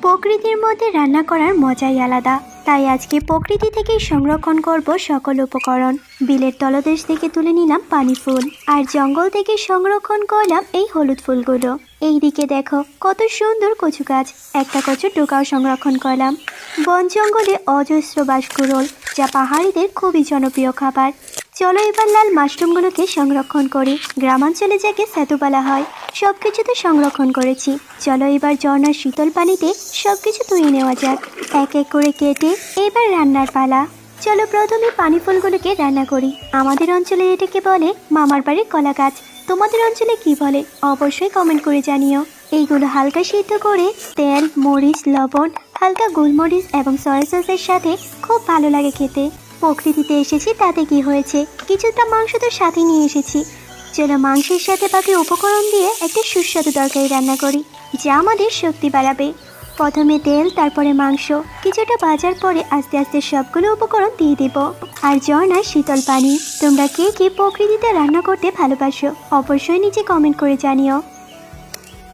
প্রকৃতির মধ্যে রান্না করার মজাই আলাদা। তাই আজকে প্রকৃতি থেকেই সংরক্ষণ করব সকল উপকরণ। বিলের তলদেশ থেকে তুলে নিলাম পানি ফুল, আর জঙ্গল থেকে সংরক্ষণ করলাম এই হলুদ ফুলগুলো। এইদিকে দেখো কত সুন্দর কচু গাছ, একটা কচুর ডোকাও সংরক্ষণ করলাম। বন জঙ্গলে অজস্র বাঁশকুড়োল, যা পাহাড়িদের খুবই জনপ্রিয় খাবার। চলো এবার লাল মাশরুমগুলোকে সংরক্ষণ করি। গ্রামাঞ্চলে যাকে সেতু বলা হয়, সবকিছু তো সংরক্ষণ করেছি। চলো এবার ঝর্ণার শীতল পানিতে সবকিছু ধুয়ে নেওয়া যাক। এক এক করে কেটে এবার রান্নার পালা। চলো প্রথমে পানি ফুলগুলোকে রান্না করি। আমাদের অঞ্চলে এটাকে বলে মামার বাড়ির কলা গাছ। তোমাদের অঞ্চলে কি বলে অবশ্যই কমেন্ট করে জানিও। এইগুলো হালকা সিদ্ধ করে তেল, মরিচ, লবণ, হালকা গোলমরিচ এবং সয়া সসের সাথে খুব ভালো লাগে খেতে। প্রকৃতিতে এসেছি তাতে কি হয়েছে, কিছুটা মাংস তো সাথে নিয়ে এসেছি। চলো মাংসের সাথে বাকি উপকরণ দিয়ে একটা সুস্বাদু তরকারি রান্না করি, যা আমাদের শক্তি বাড়াবে। প্রথমে তেল, তারপরে মাংস, কিছুটা ভাজার পরে আস্তে আস্তে সবগুলো উপকরণ দিয়ে দেব। আর ঝর্ণার শীতল পানি। তোমরা কে কে প্রকৃতিতে রান্না করতে ভালোবাসো অবশ্যই নিচে কমেন্ট করে জানিও।